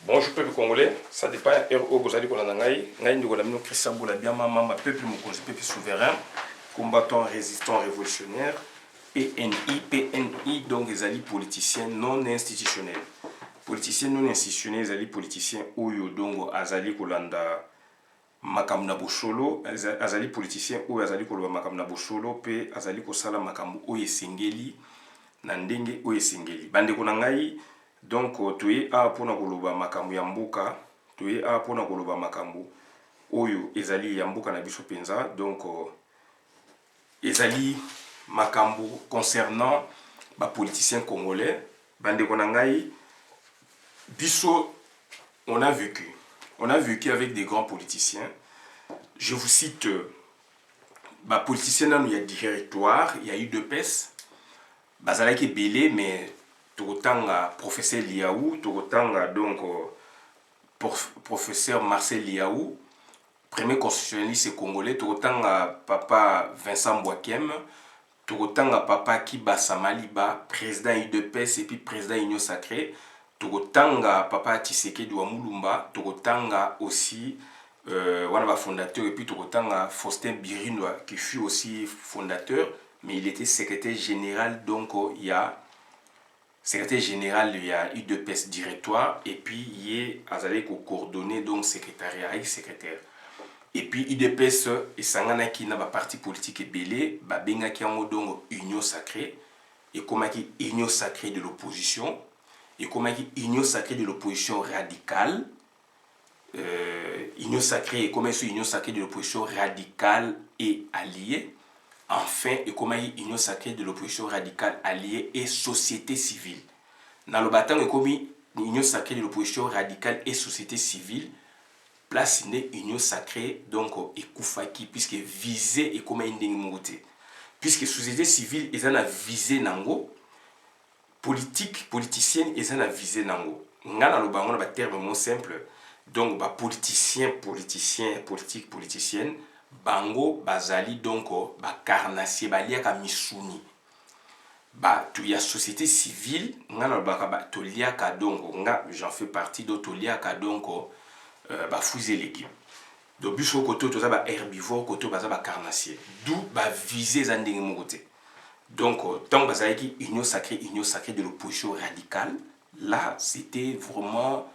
Bonjour peuple congolais, ça dépend RO Bozali Kolanangai, Naïndo Golamino Christian Boulabia, Mama, peuple Mokonzi, peuple souverain, combattant, résistant, révolutionnaire, PNI, donc les alliés politiciens non institutionnels. Politiciens non institutionnels, les alliés politiciens, Oyo, donc Azali Kolanda, Makamna Bosholo, Azali politiciens, Oyo Azali Kolanda Makamna Bosholo, P Azali Kosala Makamu Oye Sengeli, Nandenge Oye Sengeli. Bande Konangai, donc toye a pona koloba makambo ya mboka, toye a pona koloba makambo oyo ezali ya mboka na biso penza, donc ezali makambo concernant ba politiciens congolais. Bande konangai biso on a vécu avec des grands politiciens. Je vous cite ba politiciens là, il y a directoire, il y a eu de pes bazalaki belé, mais Togotanga professeur Liaou, Togotanga donc professeur Marcel Liaou, premier constitutionnaliste congolais, Togotanga papa Vincent Boakem, Togotanga papa Kiba Samaliba, président UDPS et puis président Union Sacrée, Togotanga papa Tshisekedi wa Mulumba, Togotanga aussi fondateur, et puis Togotanga Faustin Birinwa qui fut aussi fondateur, mais il était secrétaire général, donc il y a secrétaire général, il y a eu deux PES directoire, et puis il y a coordonné donc secrétariat et secrétaire. Et puis UDPS et Sangana qui n'a pas parti politique et belé, Benga qui a donc union sacrée, et comme qui union sacrée de l'opposition, et comme qui union sacrée de l'opposition radicale, union sacrée et comme union sacrée de l'opposition radicale et alliée. Enfin, et comme union sacrée de l'opposition radicale alliée et société civile. Dans le bâton, et comme union sacrée de l'opposition radicale et société civile, place une union sacrée, donc, et Koufaki, puisque visée et comme une démontée. Puisque société civile, ils ont la visée nango, politique, politicienne, ils ont la visée nango. Dans le bâton, on a un terme simple, donc, politicien, politique, politicienne, bango bazali donc ba karnasie balia ka misuni ba tu ya société civile ngana ba tolia ka donc nga j'en fais partie de tolia ka donc ba fuser l'équipe donc biso koto to za ba herbivore koto ba za ba karnasie d'où ba viser za ndenge mokote donc tant bazali ki union sacrée de l'opposition radicale là c'était vraiment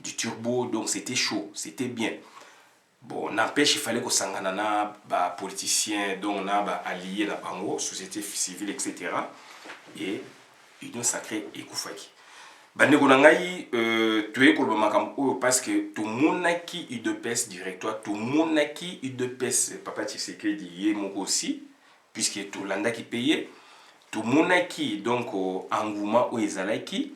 du turbo, donc c'était chaud, c'était bien. Bon, n'empêche, il fallait que Sanganana, bah, politiciens, donc on a allié la bango, société civile, etc. Et Union sacrée et Koufaki. Bande Gonangaï, tu es parce que tout le monde a qui UDPS directoire, tout le monde a qui UDPS, Papa Tshisekedi y est aussi, puisque tout le monde qui payait, tout le monde a qui, donc, engouement ou Ezalaki,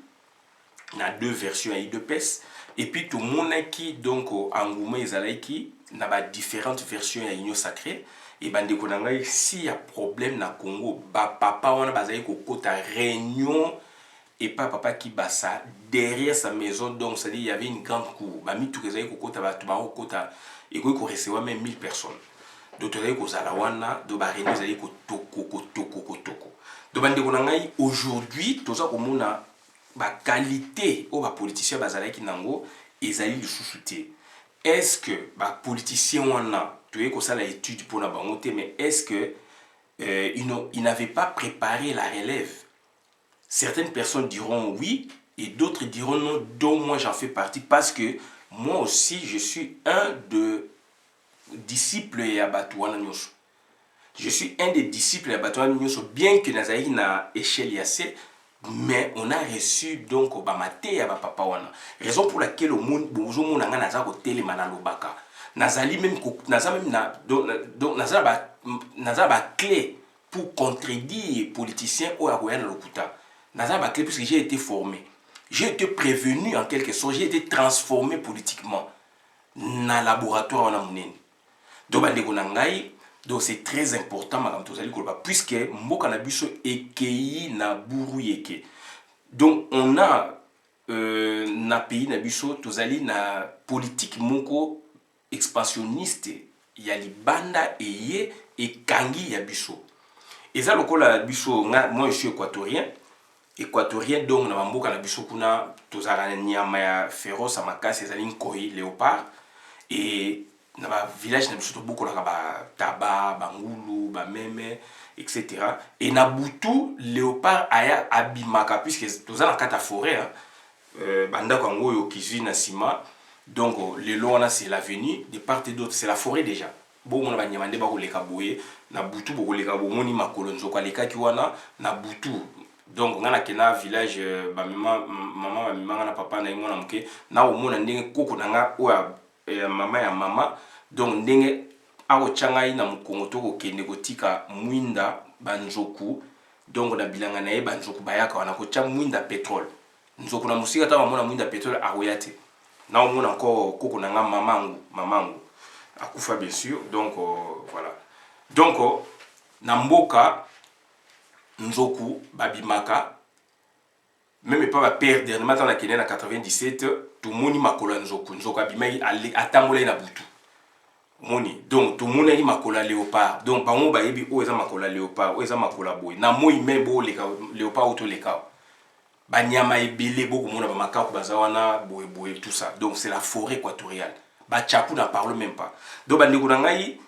il y a deux versions à UDPS. Et puis tout le monde qui donc engouement ezalaki na ba différentes versions à union sacrée et bande konanga si y a problème na Congo ba papa wana bazali ko kota réunion et pas papa qui basa derrière sa maison, donc ça dit il y avait une grande cour ba mi tout ezali ko kota ba tuba ko kota et ko recevoir même 1000 personnes donc ezali ko zala wana do ba réunion ezali ko toko donc bande konanga aujourd'hui toza ko mona ba qualité ou ba politicien bazalaki nango ezali le sous-souté. Est-ce que ba politicien wana tu es comme ça la étude pour la bangote, mais est-ce que ils n'avaient pas préparé la relève? Certaines personnes diront oui et d'autres diront non, dont moi j'en fais partie parce que moi aussi je suis un de disciples ya Batouana Nyoso. Je suis un des disciples ya Batouana Nyoso, bien que nazali na échelle yassé. Mais on a reçu donc Obamate ya papa wana. Raison pour laquelle au monde bonjour mon anga naza ko telemana lobaka. Nazali même na donc naza ba clé pour contredire politiciens au akoya na lokuta. Naza ba clé puisque j'ai été formé. J'ai été prévenu en quelque sorte, j'ai été transformé politiquement na laboratoire wana munene. Donc bande ko nangai. Donc c'est très important, madame Tozali Kolba, puisque Mboka Nabiso ekei na buru yeke. Donc on a na pays Nabiso Tozali na politique moko expansionniste ya libanda eye et kangi ya biso. Et ça lokola biso moi je suis équatorien équatorien donc na bamboka na biso kuna tozala nyama ya féroce ya makasi ezali nkoi léopard et na ba village na biso tobokolaka ba taba bangulu bameme etc. et na butu léopard aya abimaka puisque toza na kata forêt bandako yango oyo cuisine na nsima donc lelo wana c'est l'avenue de part et d'autre c'est la forêt déjà bomona banyama nde bakoleka boye na butu bokoleka bomoni makolo nzoko alekaki wana na butu donc nga nakenda village mama bamemanga na papa na ye mwana moke na omona ndenge koko na nga oyo mama ya mama donc ndenge akotya ngai na mokongo to kokende kotika mwinda banzoku donc na bilanga na ye banzoku bayaka wana kotya mwinda pétrole nzoku na mosika ta bamona mwinda pétrole akoya te na omona encore koko na nga mamangu akufa bien sûr donc voilà donc na mboka nzoku babimaka même pas père dernièrement dans la Kenya na 97 tomoni makolo nzoku nzoku abimai atambolai na butu moni donc tomoni makolo léopard donc bango bayebi o eza makolo léopard o eza makolo boy na moi même bo léopard auto leka banyama ebele boko mona ba makako bazawana boye tout ça donc c'est la forêt équatoriale ba chapu na parle même pas donc bandeko na ngai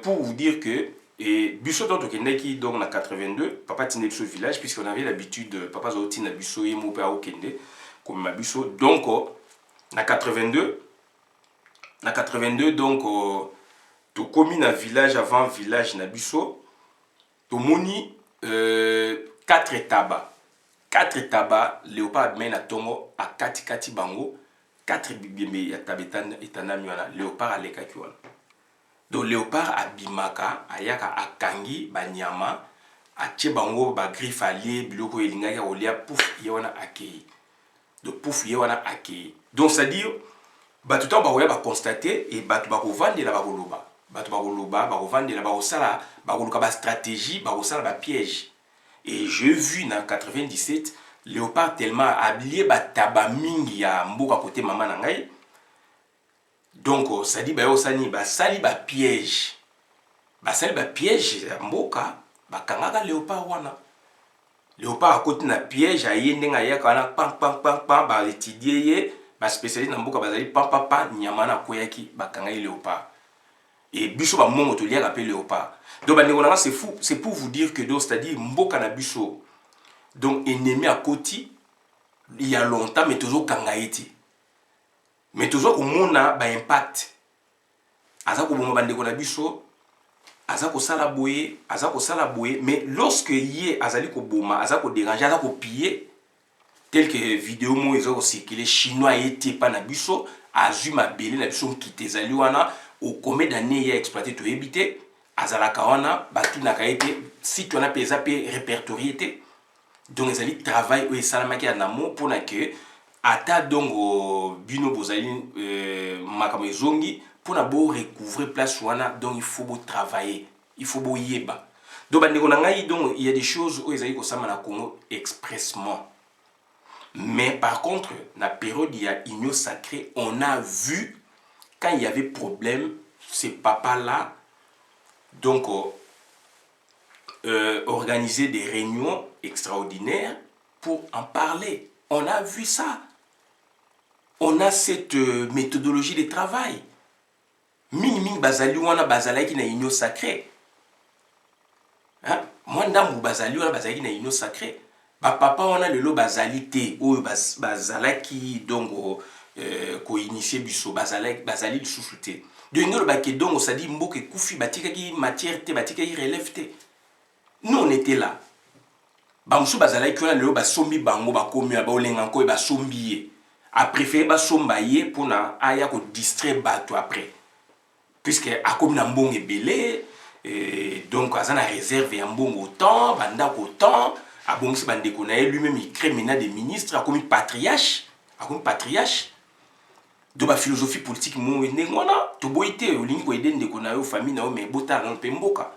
pour vous dire que et biso to tokendaki donc na 82 papa tinde biso village puisqu'on avait l'habitude papa zoti na biso ye mo pe okende comme ma biso donc na 82 donc to komi na village avant village na biso to moni 4 tabac léopard mais na tongo a kati bango 4 bibembe ya tabetana etanami wana léopard alekaki wana donc léopard abimaka ayaka akangi banyama atie bango ba griffe allié biloko elingaki olia pouf ye wana akei donc pouf ye wana akei donc c'est à dire bato ta bakoya ba constater et bato bakovandela bakoloba bato bakovandela bakosala bakoluka ba stratégie bakosala ba piège et j'ai vu na 97 léopard tellement habillé bataba mingi ya mboka côté mama na ngai. Donc, ça dit, sali ba piège. Sali ba piège, mboka, kangaka léopard wana. Léopard à côté na piège, a yendenga ya kana pam, ba étudier ye, ba spécialiste na mboka bazali pam, nyamana koyaki, kangaka léopard. Et biso ba mongo to liaka appelé léopard. Donc, c'est fou, c'est pour vous dire que donc, c'est-à-dire, mboka na biso, donc, ennemi à côté, il y a longtemps, mais toujours kangaïti. Mais toujours au monde a un impact. Azako bomo bandeko na biso, azako sala boye, mais lorsque yé azali ko boma, azako déranger, azako piller, tel que vidéo mo ezoko circuler chinois été pas na biso, azuma belé na biso kité zali wana, au combien d'années ya exploité to habité, azalaka wana, batu na kaité, si tu en as pesa pe répertorié té. Donc ezali travail ou salamaki anamo pour na que ata donc bino bozali makamo ezongi pour na bo recouvrir place wana donc il faut travailler il faut yeba donc bandeko na ngai donc il y a des choses où ezali ko sama na Congo expressement mais par contre na période il y a union sacrée on a vu quand il y avait problème ces papas là donc organiser des réunions extraordinaires pour en parler. On a vu ça. On a cette méthodologie de travail. Ming bazali wana bazala ki na union sacrée. Hein? Moi ndambu bazali wana bazali na union sacrée. Ba papa wana lelo bazali te oyo bazala ki donc ko initier biso bazali lisusu te. De ngelo ba ke donc ça dit mboke kufi batika ki matière te batika ki relève te. Nous on était là. Bamsou bazala ki wana lelo basombi bango bakomi ba olenga ko ba sombi a préféré ba sombaye pour na aya ko distraire bato après puisque a comme na mbongo ebele donc azana réserve ya mbongo autant banda autant a bongisi bandeko na lui-même il crée maintenant des ministres a comme patriarche de ba philosophie politique mo ngona to boité olingi ko aider ndeko na yo famille na yo mais botala na pemboka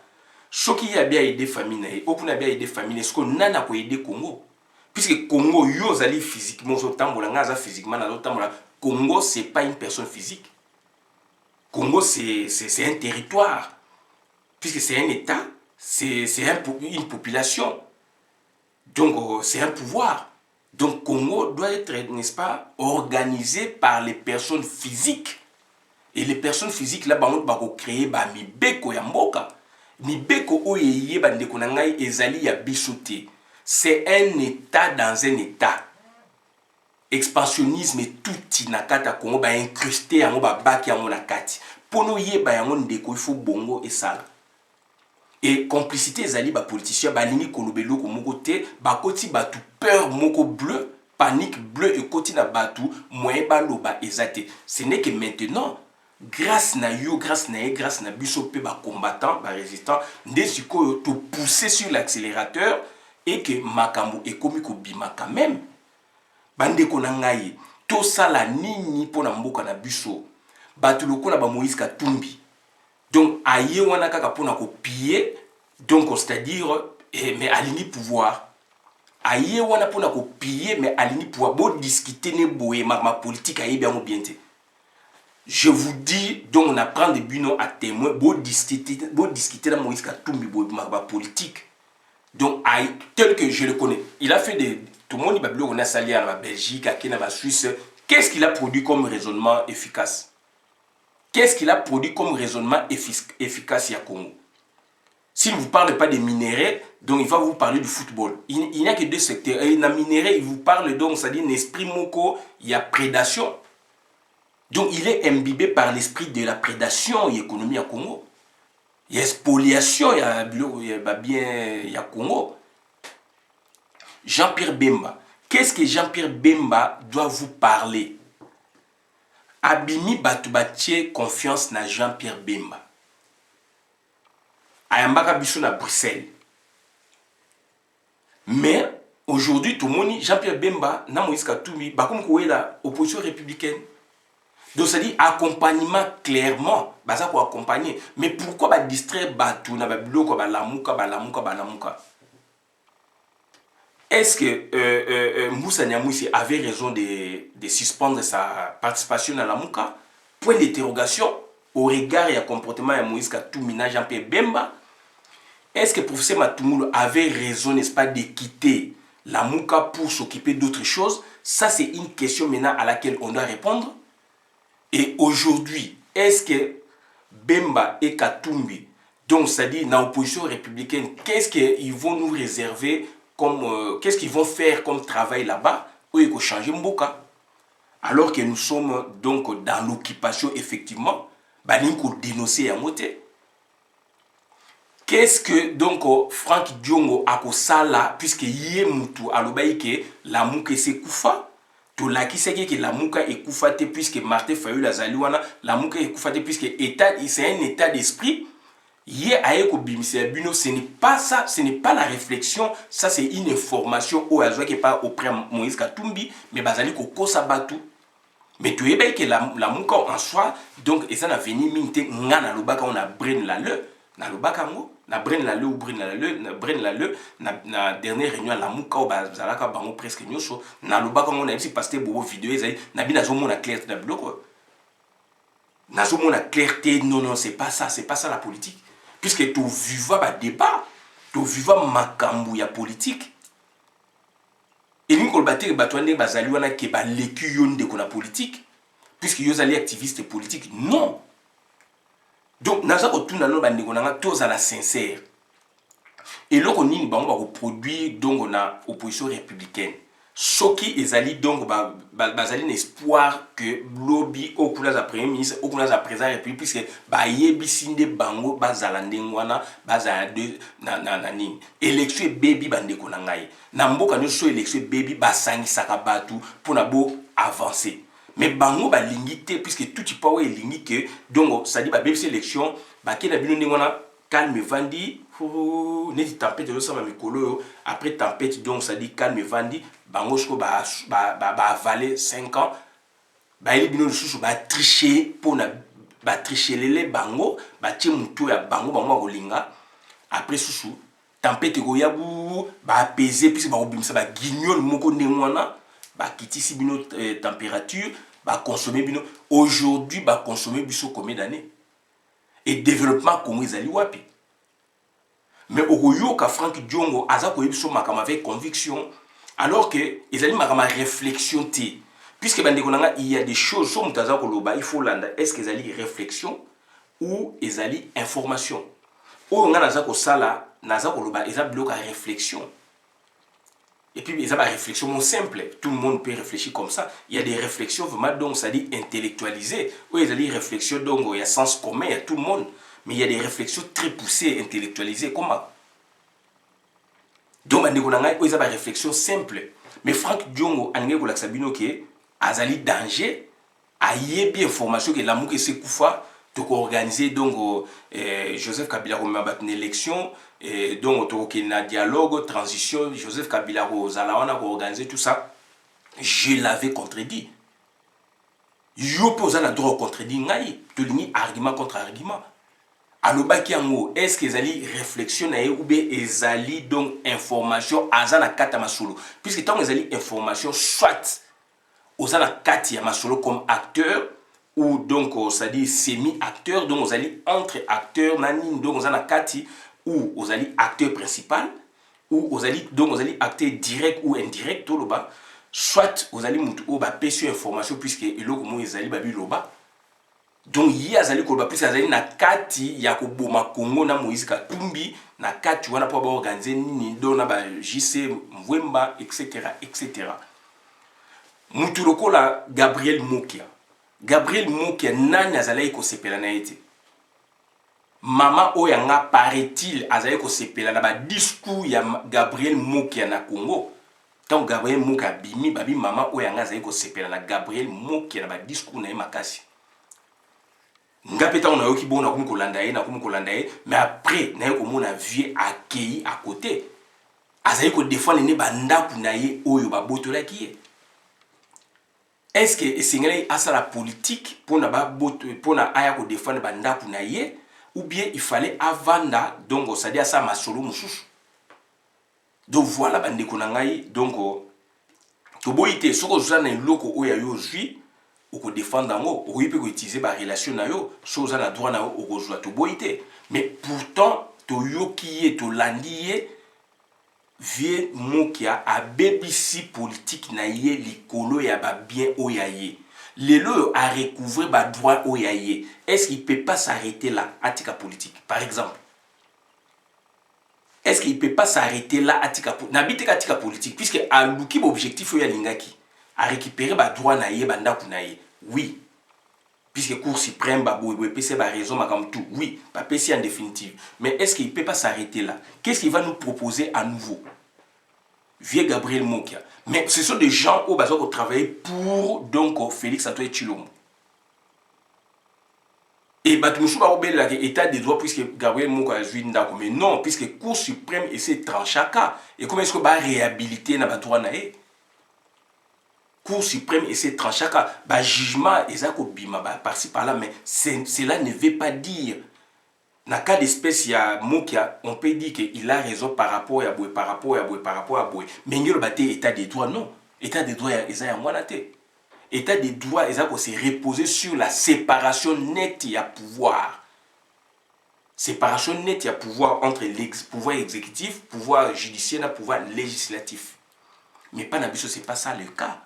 soki ya bien aider famille na ye opuna bien aider famille est-ce que nana ko aider Congo puisque Congo yo zali physiquement so tambola ngaza physiquement na tambola Congo c'est pas une personne physique. Congo c'est un territoire puisque c'est un état, c'est une population. Donc, c'est un pouvoir. Donc, Congo doit être, n'est-ce pas, organisé par les personnes physiques. Et les personnes physiques, là, on va créer mibeko ya mboka. Mibeko oyeye bandeko na ngai ezali ya bisote. C'est un état dans un état. Expansionnisme et tout nakata Congo ba incrusté yango ba baki yango na kati. Pono yeba yango ndeko il faut bongo et sala. Et complicité ezali ba politicien ba lingi kolobelo ko moko te ba koti batu peur moko bleu, panique bleu et koti na batu moyen ba loba ezate. Ce n'est que maintenant grâce na yo, grâce na ye, grâce na biso pe ba combattant, ba résistant, nde sikoyo to pousser sur l'accélérateur et que makambo ekomi ko bima quand même. Bandeko na ngai to sala nini pona mboka na biso. Batu lokola ba Moïse Katumbi. Donc aye wana kaka pona ko piller, donc c'est-à-dire mais aligner pouvoir. Aye wana pona ko piller mais aligner pouvoir bo discuter ne boye ma politique aye bien ou bien te. Je vous dis, donc on apprend des buts à témoin, beau discuter dans Moïse Katumbi, ma politique. Donc, tel que je le connais, il a fait des. Tout le monde dit on a sali à la Belgique, à la Suisse. Qu'est-ce qu'il a produit comme raisonnement efficace? Qu'est-ce qu'il a produit comme raisonnement efficace à Congo? S'il ne vous parle pas des minéraux, donc il va vous parler du football. Il n'y a que deux secteurs. Et dans les minéraux, il vous parle donc, c'est-à-dire un esprit moko, il y a prédation. Donc il est imbibé par l'esprit de la prédation et l'économie à Congo. Il y a spoliation, il y a bien, il y a Congo. Jean-Pierre Bemba. Qu'est-ce que Jean-Pierre Bemba doit vous parler? Abimi Batoubatie confiance na Jean-Pierre Bemba. Ayambaka biso na Bruxelles. Mais aujourd'hui, tout le monde dit Jean-Pierre Bemba, na Moïse Katumbi, bakom koué la opposition républicaine. Donc ça dit accompagnement clairement, ça quoi accompagner. Mais pourquoi ba distraire batou na ba biloko ba lamuka. Est-ce que Moussa Nyamwisi avait raison de suspendre sa participation à Lamuka? Point d'interrogation au regard et au comportement de Moïse Katumbi na Jean-Pierre Bemba. Est-ce que le professeur Matoumoulou avait raison, n'est-ce pas, de quitter Lamuka pour s'occuper d'autres choses? Ça c'est une question maintenant à laquelle on doit répondre. Et aujourd'hui, est-ce que Bemba et Katumbi, donc c'est-à-dire dans l'opposition républicaine, qu'est-ce qu'ils vont nous réserver comme, qu'est-ce qu'ils vont faire comme travail là-bas où il faut changer Mboka? Alors que nous sommes donc dans l'occupation, effectivement, il faut dénoncer à moté. Qu'est-ce que donc Franck Diongo a sala puisque yé mutu alobaï que la mouke se koufa? To la qui sait que la mouka est koufate puisque Martin Fayou la zaliwana, la mouka est koufate puisque c'est un état d'esprit. Hier aeko bimise bino, ce n'est pas ça, ce n'est pas la réflexion, ça c'est une information au hasard qui est pas auprès de Moïse Katumbi, mais bazali ko kosa batu. Mais tu es bien que la mouka en soi, donc et ça n'a venu minte ngana lobaka on a brain la le, na lobaka ngo. Na brain la le ou brain la le na dernière réunion la muka ou bazalaka bango presque nyosho na lobaka on a dit parce que bobo vidéo ezali na bina zo mona clarté na bloko na zo mona clarté non c'est pas ça la politique puisque tu vivas ba débat tu vivas makambu ya politique et ni kolbate ke batwande bazali wana ke ba leku yonde ko na politique puisque yo zali activiste politique non. Donc, nous avons tous à la sincère. Et là, on a produit donc na opposition républicaine. Ce qui est allé donc un espoir que lobby au coulage après ministre au coulage après président république puisque yebi sinde bango bazalande ngwana bazalade na nini élection baby bande ko na ngai na mboka nyoso élection baby basangi sakabatu pour na bo avancer. Mais bango ba lingité puisque tout tu pas ouais lingi que donc ça dit ba bébé sélection ba ki na bino ndingona calme vandi neti tempête de sama mikolo après tempête donc ça dit calme vandi bango sko ba avaler 5 ans ba ili bino susu ba tricher pour na ba tricher les bango ba ti mutu ya bango ko linga après susu tempête go yabu ba apaiser puisque ba obimisa ba guignol moko ndengwana ba kitisi bino température ba consommer bino aujourd'hui ba consommer biso combien d'années et développement Congo ezali wapi mais okoyoka Frank Diongo aza koyebiso makama avec conviction alors que ezali makama réflexion te puisque bandeko nanga il y a des choses so mutaza koloba il faut landa est-ce que ezali réflexion ou ezali information oyo nga naza kosala naza koloba eza biloko ya réflexion. Et puis, il y a des réflexions simples. Tout le monde peut réfléchir comme ça. Il y a des réflexions vraiment, donc, ça dit intellectualisées. Oui, il y a des réflexions, donc, il y a sens commun, il y a tout le monde. Mais il y a des réflexions très poussées, intellectualisées. Comment? Donc, il y a des réflexions simples. Mais Frank Diongo, il y a des sabino qui azali danger, a y bien information que l'amour que c'est koufa, donc organiser donc Joseph Kabila a battu une élection. Et donc, il y a un dialogue, transition, Joseph Kabila a organisé tout ça. Je l'avais contredit. Je pose un droit contredit, tu as argument contre argument. Alors, est-ce qu'ils allaient réflexionner ou bien ils allaient donc information à la carte masolo? Puisque tant qu'ils allaient information, soit aux la carte masolo comme acteur, ou donc ça dit semi-acteur, donc vous allez entre acteurs, donc vous allez kati ou vous allez acteur principal, ou vous allez donc vous allez acteur direct ou indirect tout le bas, soit vous allez monter au bas pécio information puisque le comment vous allez babi le bas. Donc il y a zali ko bas puisque vous allez na kati ya ko boma Congo na Moïse Katumbi na kati wana po ba organiser ni do na ba JC Mwemba etc. etc. Mutuloko la Gabriel Mokia. Gabriel Mokia nani azalaki kosepela na ete. Mama oyanga paraît-il azalaki kosepela na ba discours ya Gabriel Mokia na Congo. Tant Gabriel Mokia bimi babi mama oyanga azalaki kosepela na Gabriel Mokia na ba discours na ye makasi. Ngapeta on a yoki bon na komi kolanda ye mais après na ye komona vie accueilli à côté. Azalaki ko défendre ne ba ndaku na ye oyo ba botolaki ye. Est-ce que c'est à ça la politique pour na aya ko défendre banda pour naie ou bien il fallait avanda donc ça dit à ça masolo mususu. Donc voilà bande ko ngai donc to boité soko za na loko oya yo zui ou ko défendre ngo ou peut ko utiliser ba relation na yo so za na droit na yo ko joa to boité mais pourtant to yoki to landié vie mokia a BBC politique na ye likolo ya ba bien oyaye lelo a recouvrir ba droit oyaye est-ce qu'il peut pas s'arrêter là atika politique par exemple est-ce qu'il peut pas s'arrêter là atika n'habite atika politique puisque a luki objectif ya lingaki a récupérer ba droit na ye banda ku na ye oui puisque Cour suprême ba boye PC ba raison comme tout oui ba PC en définitive mais est-ce qu'il peut pas s'arrêter là qu'est-ce qu'il va nous proposer à nouveau vieux Gabriel Mokia mais ce sont des gens au bazar qui travaillent pour donc Félix Antoine Tshilombo et batumusu ba obela que état des droits puisque Gabriel Mokia a joué ndako mais non puisque Cour suprême essaie de trancher et comment est-ce que ba réhabiliter na ba droit na e Cour suprême essaie de trancher ba jugement ezako bima ba par-ci par-là mais cela ne veut pas dire na cas d'espèce ya Mokia on peut dire qu'il a raison par rapport à Boy par rapport à Boy mais ngelo baté état des droits non état des droits eza ya mwana te état des droits ezako se reposer sur la séparation nette ya pouvoir séparation nette ya pouvoir entre pouvoir exécutif pouvoir judiciaire et pouvoir législatif mais pas na biso c'est pas ça le cas.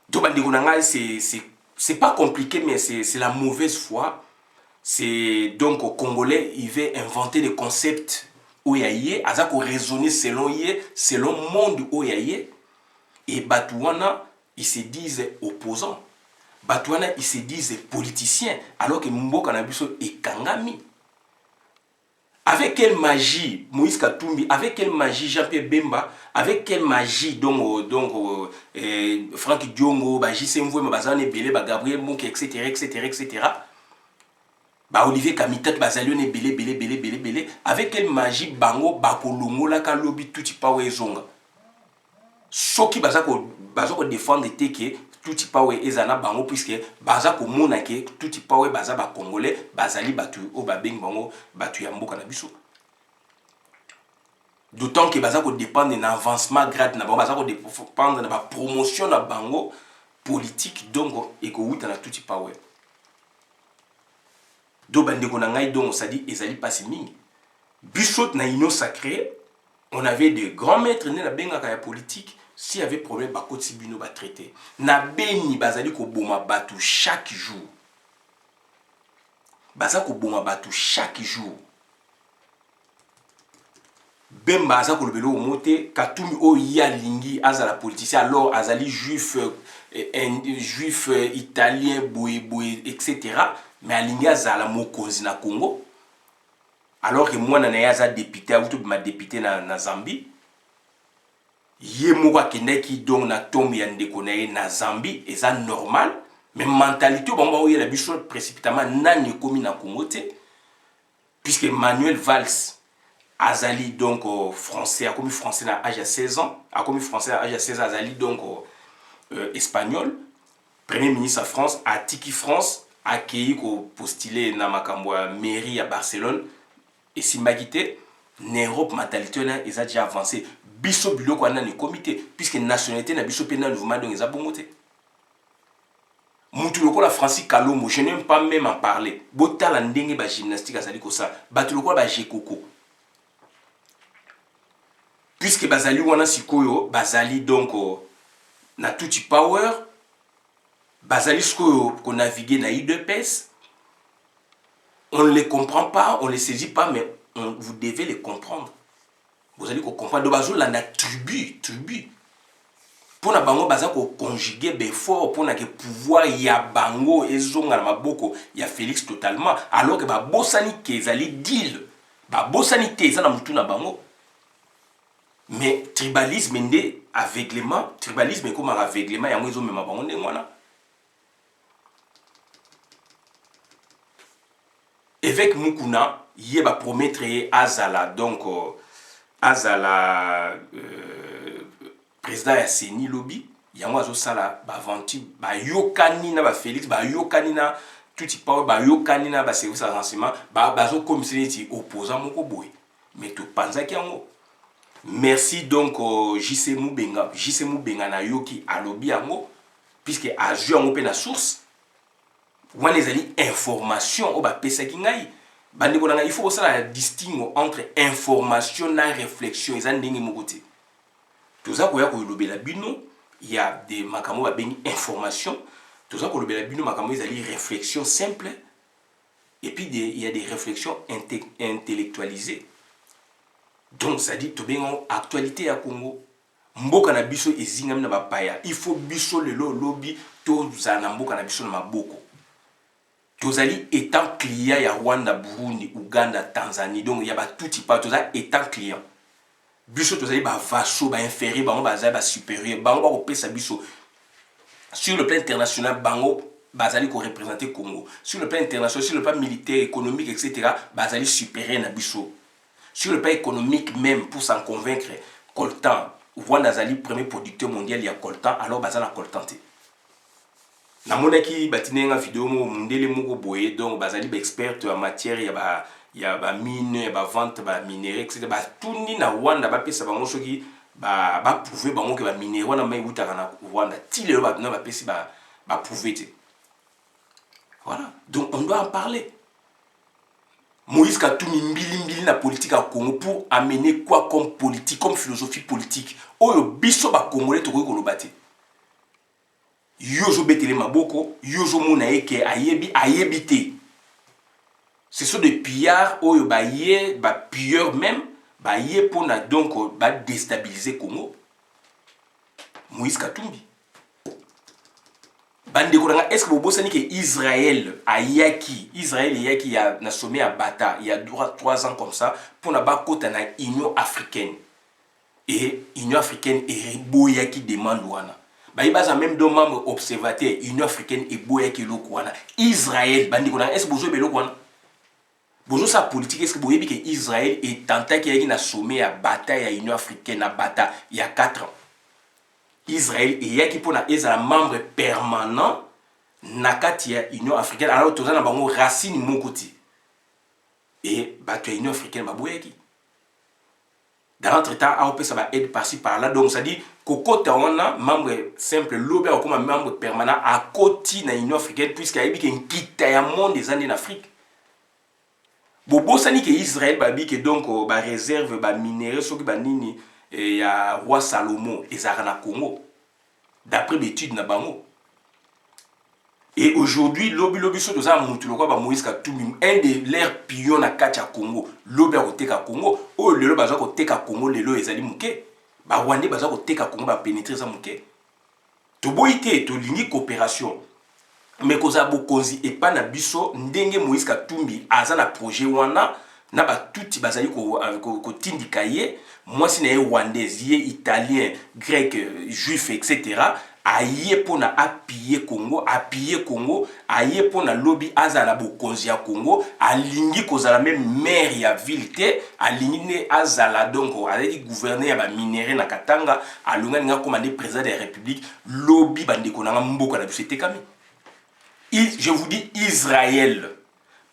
Donc c'est pas compliqué mais c'est la mauvaise foi. C'est donc au Congolais, il veut inventer des concepts oyaye, azako raisonner selon le monde oyaye. Et Batouana, ils se disent opposants. Batouana, ils se disent politiciens, alors que Mboka Nabiso est Kangami. Avec quelle magie Moïse Katumbi, avec quelle magie Jean-Pierre Bemba, avec quelle magie Frank Diongo, JC Mvoué, Bazane Belé, Gabriel Mouk, etc. Olivier Kamitat, Bazalion et belé. Avec quelle magie Bango, Bakolongo, la Kalobi, tout y pawe zonga. Soki Bazako défendre que tout y pawe ezana Bango, puisque Bazako monake, tout y pawe Bazaba Congolais, Bazali Batu, Obabeng Bango, Batu Yambo Kanabiso. D'autant que Bazako dépend d'un avancement grade, Bazako dépend de la promotion de Bango politique, donc, et que vous avez tout y pawe. Do bandeko na ngai donc ça dit ezali pas mingi Biso na union sacrée, on avait des grands maîtres na bengaka ya politique. S'il y avait problème, bakoti bino ba traité. Na beni bazali ko boma batu chaque jour. Baza ko boma batu chaque jour. Bemba aza ko lobelo moté katumi o ya lingi azala politicien alors azali juif juif italien boy etc. mais alingi azala mokonzi na Congo. Alors que moi na aza député ou tout ma député na Zambie. Ye moko akendaki donc na tombe ya ndeko na ye na Zambie eza normal mais mentalité bomba oyo la biso précipitamment nani komi na Congo te puisque Manuel Valls azali donc français a commis français à l'âge de 16 ans a commis français à l'âge de 16 ans azali donc espagnol premier ministre de France a tiki France accueilli ko postuler na makambo ya mairie à Barcelone et simbaki te na Europe mentalité na eza déjà avancé biso biloko wana ni comité puisque nationalité na biso pe na mouvement donc eza bongo te mutu lokola Francis Kalombo je n'aime pas même en parler botala ndenge ba gymnastique azali ko ça batu lokola ba jekoko puisque bazali wana sikoyo bazali donc na tuti power bazali sikoyo ko naviguer na UDPS on ne les comprend pas on les saisit pas mais vous devez les comprendre. Vous allez comprendre de bazo la tribu pour na bango baza ko conjuguer befort pour na que pouvoir ya bango ezonga na maboko ya Félix totalement alors que ba bosani kezali deal ba bosani te za na mutu na bango mais tribalisme ndé aveuglement tribalisme comme aveuglement ya mwezo mema bango ndé mwana évêque Mukuna ye ba promettre azala donc azala président ya Seni lobby yango azosala ba aventure ba yokani na ba Félix ba yokani na tuti power ba yokani na ba service de renseignement ba bazo commissaire opposant moko boy mais to panzaki yango merci donc JC Mubenga na yoki alobi yango puisque a joué yango pe na source wana ezali information o ba pesaki ngai bandeko nanga il faut aussi la distingue entre information et réflexion ils ont ndenge moko te toza koya ko lobela bino il y a des makamo ba bengi information toza ko lobela bino makamo ezali réflexion simple et puis il y a des réflexions intellectualisées donc ça dit to bengo actualité ya Congo mboka na biso ezingami na bapaya il faut biso lelo lobby to za na mboka na biso na maboko tozali étant client ya Rwanda, Burundi, Uganda, Tanzanie donc il y a ba tout type toza étant client biso tozali ba vassaux ba inférieur bango bazali ba supérieur bango ba kopesa biso sur le plan international bango bazali ko représenter Congo sur le plan international sur le plan militaire économique etc bazali supérieur na biso sur le plan économique même pour s'en convaincre coltan Rwanda zali premier producteur mondial ya coltan alors bazana coltan te na monaki batinenga vidéo mo mundele moko boye donc bazali ba expert en matière ya ba mine ya ba vente ba minerais etc ba tuni na Rwanda ba pesa bango soki ba prouver bango ke ba minerais wana mai utaka na Rwanda tile ba na ba pesi ba prouver te voilà donc on doit en parler. Moïse Katumbi mbili na politique à Congo pour amener quoi comme politique comme philosophie politique oyo biso ba congolais to ko lobate yozo betele maboko yozo mona eke ayebi te ce sont des pillards oyo ba pilleurs même ba pour na donc ba déstabiliser Congo. Moïse Katumbi bande koranga est-ce que vous bosani que Israël ayaki ya na sommet à Bata il y a 3 ans comme ça pour na ba kota na Union africaine et Union africaine et boyaki demande wana baza même deux membres observateurs Union africaine et boyaki lokwana Israël bande koranga est-ce que vous be lokwana bozo sa politique est-ce que vous voyez que Israël est tenté qu'il y ait na sommet à Bata ya Union africaine à Bata il y a 4 ans Israël et yaki pona ezala membre permanent nakati ya Union africaine alors toza na bango racine mokoti et bato ya Union africaine baboyaki dans l'entretemps a opé ça va aide par-ci par-là donc ça dit kokota wana membre simple lobe comme membre permanent à côté na Union africaine puisque ayebi ke nkita ya monde des années en Afrique bobosani ke Israël babi ke donc ba réserve ba minerai soki ba nini ya roi Salomon ezaka na Congo d'après l'étude na bango. Et aujourd'hui, lobi so toza mutu lokwa ba Moïse Katumbi, un de leurs pions na kati ya Congo, lobi akoteka Congo, o lelo baza koteka Congo lelo ezali muke. Ba Rwandais baza koteka Congo ba pénétrer za muke. To boyite to lingi coopération. Mais koza bokonzi et pas na biso ndenge Moïse Katumbi aza na projet wana na ba tuti bazali ko tindika ye, moi si na Rwandais, italien, grec, juif etc. Aye pona appuyer Congo, aye pona lobby azala bokonzi ya Congo, alingi kozala même maire ya ville te, alingi ne azala donc azali gouverneur ya ba minéré na Katanga, alunga ninga komande président de la République, lobby bandeko na mboka na biso tekami. Je vous dis Israël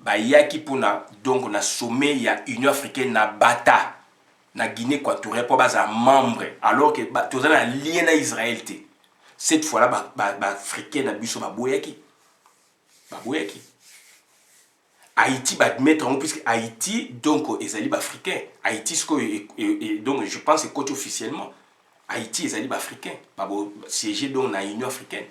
ba yaki pona donc na sommet ya Union africaine na Bata na Guinée équatoriale pour baza membre alors que tozana lien na Israël te. Cette fois-là, africain na biso baboyaki. Haïti va mettre en puisque Haïti donc ezali africain. Haïti donc je pense que coach officiellement Haïti ezali africain. Babo siéger donc na Union africaine.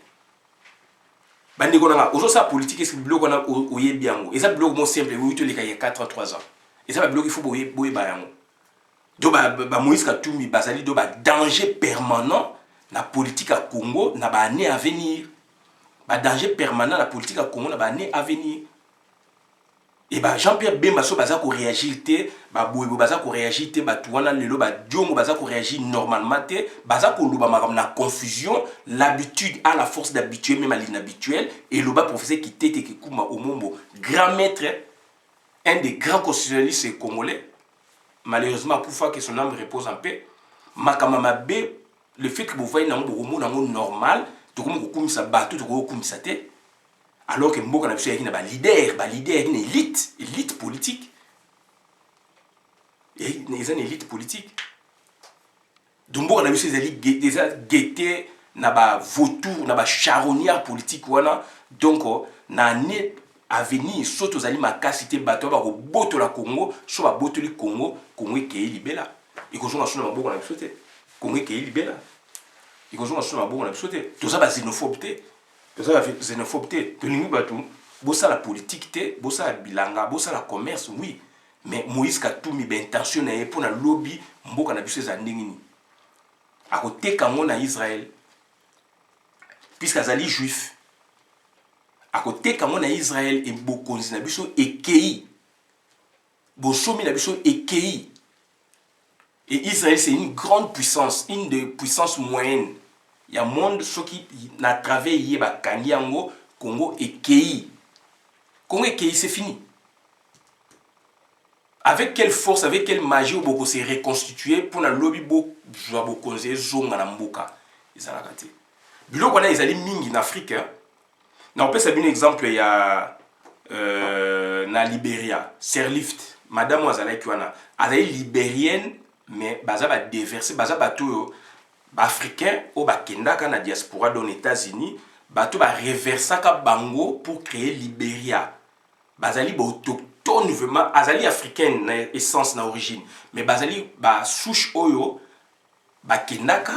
Bande konanga ozo sa politique est-ce que bloc on a oyebi yango. Et ça bloc mon simple oui to les 4 ans. Et ça bloc il faut boye ba yango. Donc ba Moïse Katumbi bazali do ba danger permanent. La politique à Congo n'a pas année à venir. Le danger permanent la politique à Congo n'a pas année à venir. Et bah Jean-Pierre Bemba so baza ko réagir té, ba boyebo baza ko réagir té, ba tuwana lelo ba diongo baza ko réagir normalement té, baza ko loba makam na confusion, l'habitude à la force d'habituer même à l'inhabituel et loba professeur qui tete ki kuma omombo, grand maître, un des grands constitutionnalistes congolais. Malheureusement pour fois que son âme repose en paix, makama mabe le fait que vous voyez dans le normal, tout comme vous ça bateau, tout comme ça alors que Mboka na biso yaki na ba leader, une élite politique. Et une élite politique. Donc Mboka na biso déjà guetté na ba vautour, na ba charognard politique wana. Donc na année à venir soto zali makasité bateau ba ko boto la Congo, so ba boto li Congo ke libela. Et ko zonga sona Mboka na biso te. Congo ke libela. Et que je suis un bon absoluté. Tout ça va xénophobe. Tout ça va xénophobe. Tout le monde va tout. Bossa la politique, bossa la bilanga, bossa la commerce, oui. Mais Moïse Katumbi ben intention na pour na lobby mboka na biso za ndingini. A côté kango na Israël. Puisqu'azali juif. A côté kango na Israël et bokonzi na biso ekei. Bosomi na biso ekei. Et Israël c'est une grande puissance, une des puissances moyennes. Il y a un monde qui n'a travaillé ba Kanyango, Congo et Kei. Congo et Kei, c'est fini. Avec quelle force, avec quelle magie on peut se reconstituer pour la lobby bo konze zonga na mboka. Ils ont raté. Bilo qu'on a ils allaient mingi en Afrique. On peut savoir un exemple il y a na Libéria, Sirleaf, madame Wazala Kiwana, elle est libérienne mais baza ba déversé baza bato africain au bakendaka na diaspora dans les États-Unis bato ba reversaka bango pour créer Libéria bazali ba autochtone vraiment azali africaine na essence na origine mais bazali ba souche oyo bakendaka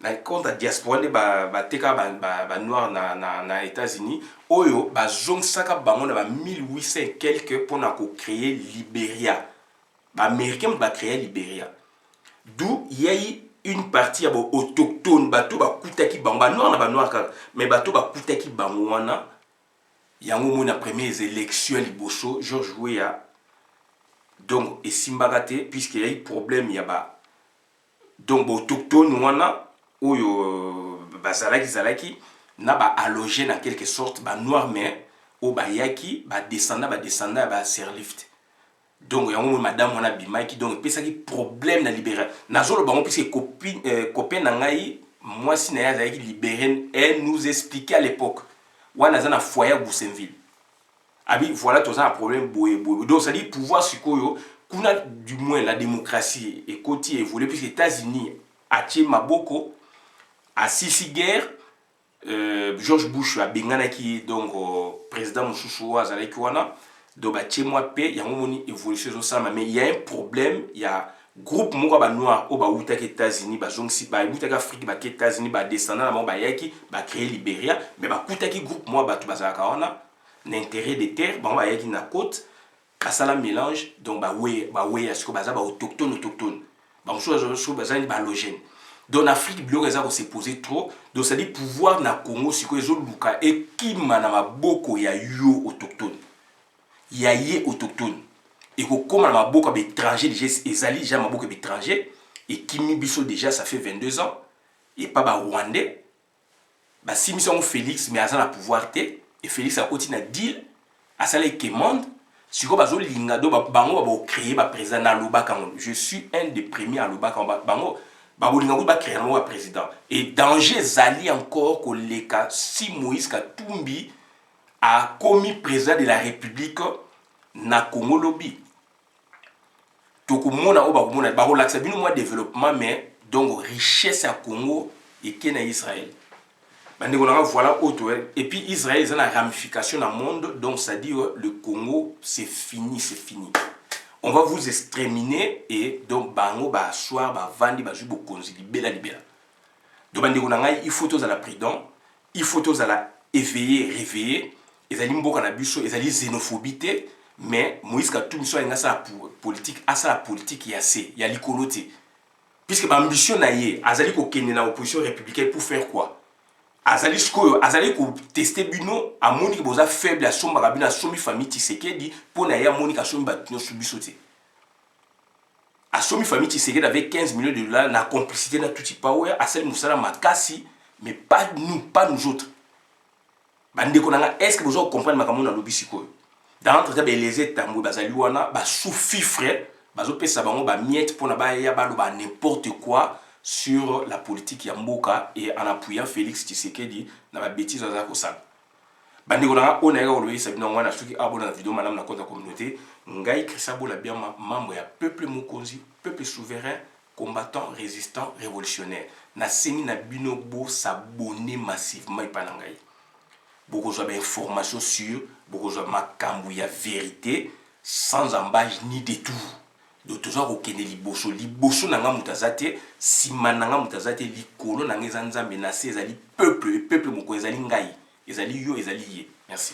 na compte diaspora de ba teka ba noir na États-Unis oyo bazongisaka bango na ba 1800 et quelques pour na ko créer Libéria ba américain ba créer Libéria d'où il y a eu une partie autochtone bato bakutaki bango ba noir na ba noir mais bato bakutaki bango wana yango mona premières élections liboso George Weah donc et Simbagate puisqu'il y a eu problème il y a ba donc autochtone wana oyo bazalaki na ba allogé na quelque sorte ba noir mais o ba yaki ba descendant ba Sirleaf. Donc, il y a madame on a bimaki donc il y a problème na libérer nazolo bango puisque copine nangai moi si na ya libéré elle nous expliquait à l'époque wana za na foyer à Goussainville abi voilà tout ça un problème boye donc ça dit pouvoir sikoyo kuna du moins la démocratie et côté évoluer puisque les États-Unis a tiré maboko à six guerre George Bush a bengana qui donc président Moussoussou azalaki wana. donc batie moi pe yango moni évolution zo sama, mais il y a un problème, il y a groupe moko ba noir au ba utaka États-Unis ba zongsi ba utaka Afrique ba États-Unis ba descendant na ba yaki ba créer Libéria, mais ba kutaki groupe moi ba tu bazaka wana l'intérêt des terres ba yaki na côte kasala mélange, donc ba we asko baza ba autochtone ba mso so baza ni ba logène. Donc l'Afrique bio reza ko se poser trop, donc ça dit pouvoir na Congo siko ezo luka et kima na maboko ya yo autochtone. Ya ye autochtone. Et comme na maboko ba étranger déjà ezali déjà maboko ba étranger et kimi biso déjà ça fait 22 ans et pas ba rwandais. Ba si mission Félix mais azana pouvoir te et Félix a continué à deal à ça les commande. Siko bazo linga do bango ba créer ba président na Lobaka. Je suis un des premiers à Lobaka bango. Babolinga ba créer un président et danger zali encore que les cas si Moïse Katumbi a commis président de la République na Congo lobi tokomona o bakomona ba relaxa bino moi développement mais donc richesse à Congo et Kenya Israël bandeko na voilà autre et puis Israël c'est la ramification dans le monde, donc ça dit le Congo c'est fini, on va vous exterminer et donc bango ba soir ba vandi ba jubo konzi libela donc bandeko na ngai il faut tous à la prudent, il faut tous à la éveiller réveiller ezali mboka na biso ezali xénophobie mais Moïse Katumbi so nga sa politique asa la politique ya se ya likoloté puisque ba ambition na ye azali ko kende na opposition républicaine pour faire quoi azali skoyo azali ko tester bino amoni ki boza faible a somba kabina a somi famille Tshisekedi pour na ya moni ka somi batino subisote a somi famille Tshisekedi avec 15 millions de dollars na complicité na tout power asali musala makasi mais pas nous autres bandeko nanga est-ce que vous comprenez makambo na lobi sikoyo dans l'entretien les états bazali wana ba sous-fifre bazo pesa bango ba miette pour na ba ya ba loba n'importe quoi sur la politique ya mboka et en appuyant Félix Tshisekedi na ba bêtises za ko sala bandeko nanga ona ya lobi sabina ngwana soki abona na vidéo madame na compte communauté ngai Christian Bola bien membre ya peuple mokonzi peuple souverain combattant résistant révolutionnaire na seni na bino bo s'abonner massivement ipana ngai beaucoup d'informations sur beaucoup de makambu ya vérité sans embâche ni détour de toujours aucun liboso nanga mutazate sima nanga mutazate likolo nanga ezanza menacé ezali peuple moko ezali ngai ezali yo ezali ye merci.